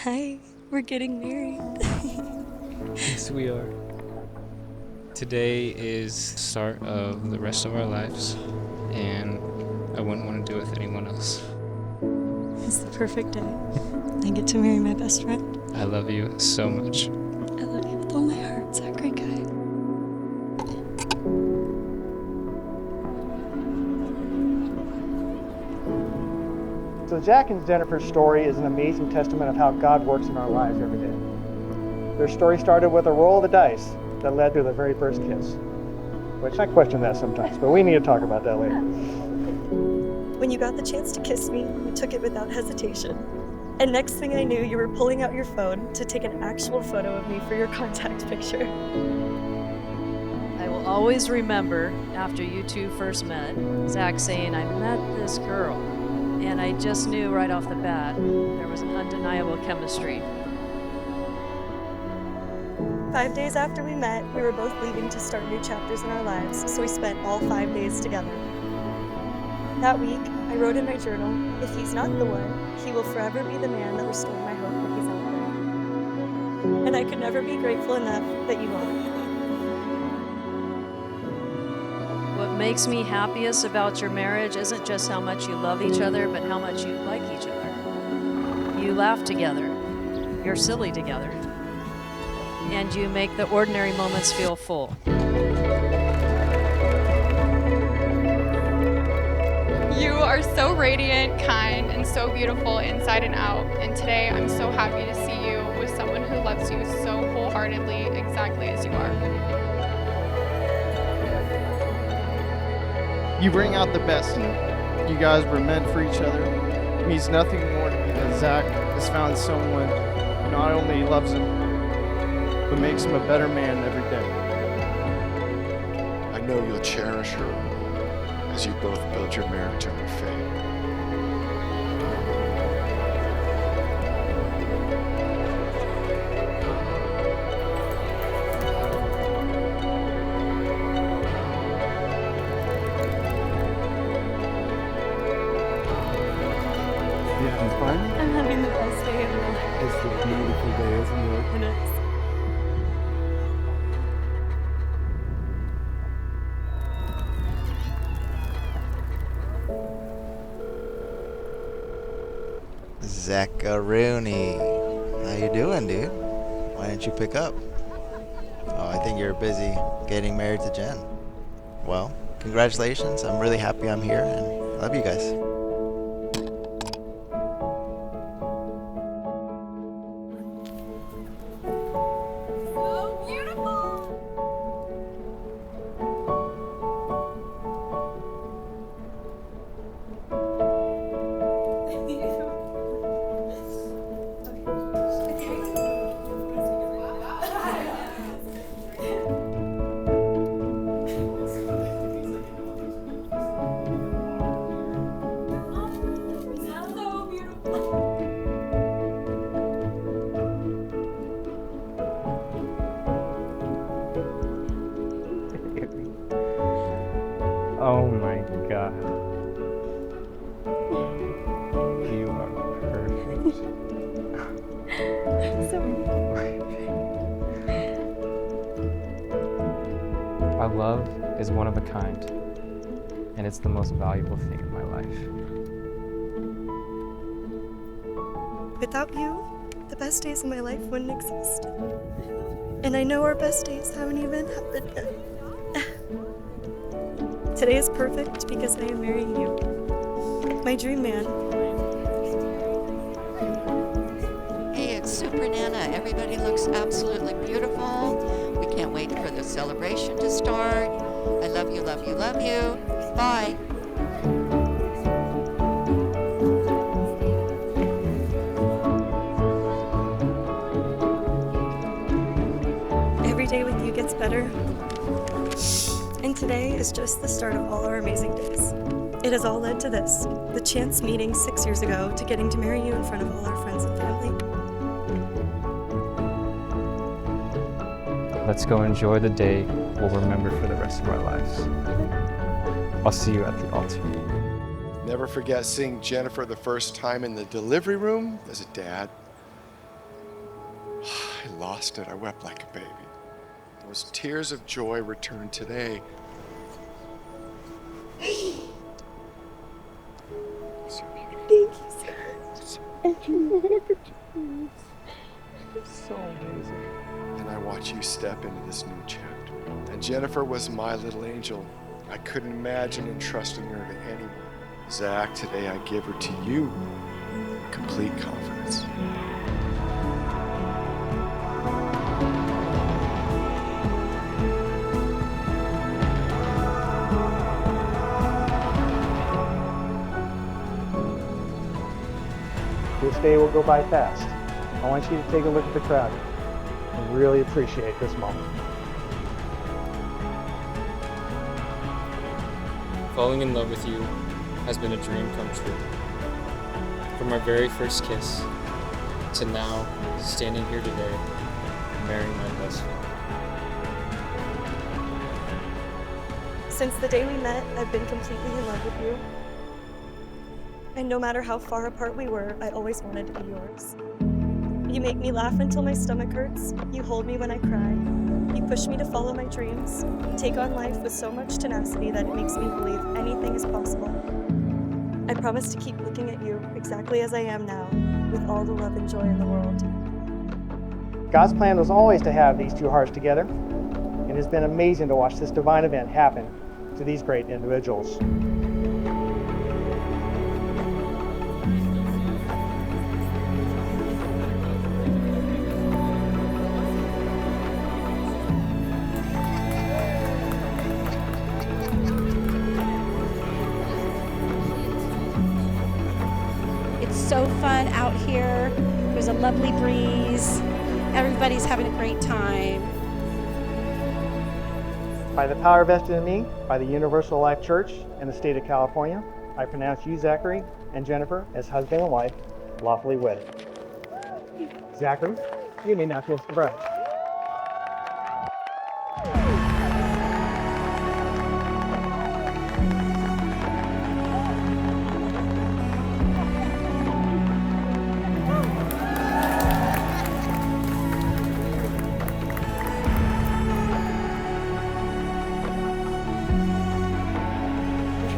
Hi, we're getting married. Yes, we are. Today is the start of the rest of our lives, and I wouldn't want to do it with anyone else. It's the perfect day. I get to marry my best friend. I love you so much. I love you with all my heart, Zach, great guy. So Zach and Jennifer's story is an amazing testament of how God works in our lives every day. Their story started with a roll of the dice that led to the very first kiss. Which I question that sometimes, but we need to talk about that later. When you got the chance to kiss me, you took it without hesitation. And next thing I knew, you were pulling out your phone to take an actual photo of me for your contact picture. I will always remember, after you two first met, Zach saying, I met this girl. And I just knew right off the bat there was an undeniable chemistry. 5 days after we met, we were both leaving to start new chapters in our lives, so we spent all 5 days together. That week, I wrote in my journal, if he's not the one, he will forever be the man that restored my hope that he's out there. And I could never be grateful enough that you are. What makes me happiest about your marriage isn't just how much you love each other, but how much you like each other. You laugh together. You're silly together. And you make the ordinary moments feel full. You are so radiant, kind, and so beautiful inside and out. And today I'm so happy to see you with someone who loves you so wholeheartedly, exactly as you are. You bring out the best in him. You guys were meant for each other. It means nothing more to me than Zach has found someone who not only loves him, but makes him a better man every day. I know you'll cherish her as you both build your marriage on your faith. You having fun? I'm having the best day of my life. It's a beautiful day, isn't it? And it's Zacharoni. How you doing, dude? Why didn't you pick up? Oh, I think you're busy getting married to Jen. Well, congratulations. I'm really happy I'm here and I love you guys. So beautiful! Oh my God. You are perfect. Our love is one of a kind, and it's the most valuable thing in my life. without you, the best days of my life wouldn't exist. And I know our best days haven't even happened yet. Today is perfect because I am marrying you, my dream man. Hey, it's Super Nana. Everybody looks absolutely beautiful. We can't wait for the celebration to start. I love you, love you, love you. Bye. Every day with you gets better. And today is just the start of all our amazing days. It has all led to this, the chance meeting 6 years ago to getting to marry you in front of all our friends and family. Let's go enjoy the day we'll remember for the rest of our lives. I'll see you at the altar. Never forget seeing Jennifer the first time in the delivery room as a dad, lost it. I wept like a baby. Those tears of joy return today. So beautiful. Thank you, It's so amazing. And I watch you step into this new chapter. And Jennifer was my little angel. I couldn't imagine entrusting her to anyone. Zach, today I give her to you. Complete confidence. This day will go by fast. I want you to take a look at the crowd and really appreciate this moment. Falling in love with you has been a dream come true. From our very first kiss to now standing here today, marrying my best friend. Since the day we met, I've been completely in love with you. And no matter how far apart we were, I always wanted to be yours. You make me laugh until my stomach hurts. You hold me when I cry. You push me to follow my dreams. You take on life with so much tenacity that it makes me believe anything is possible. I promise to keep looking at you exactly as I am now, with all the love and joy in the world. God's plan was always to have these two hearts together. It has been amazing to watch this divine event happen to these great individuals. So fun out here. There's a lovely breeze. Everybody's having a great time. By the power vested in me by the Universal Life Church and the state of California, I pronounce you, Zachary, and Jennifer as husband and wife, lawfully wedded. Zachary, you may now kiss the bride.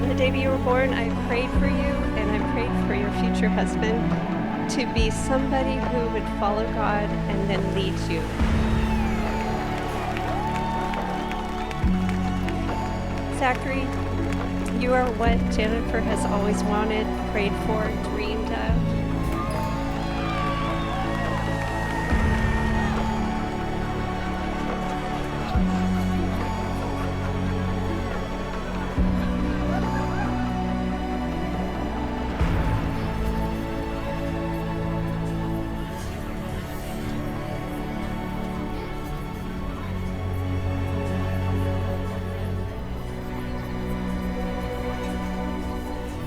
The day you were born, I prayed for you, and I prayed for your future husband to be somebody who would follow God and then lead you. Zachary, you are what Jennifer has always wanted, prayed for, dreamed of.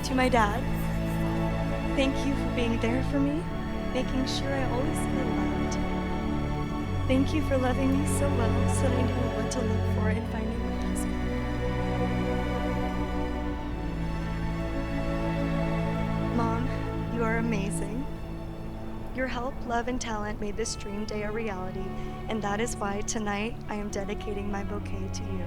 To my dad, thank you for being there for me, making sure I always feel loved. Thank you for loving me so well so that I know what to look for in finding my husband. Mom, you are amazing. Your help, love, and talent made this dream day a reality, and that is why tonight I am dedicating my bouquet to you.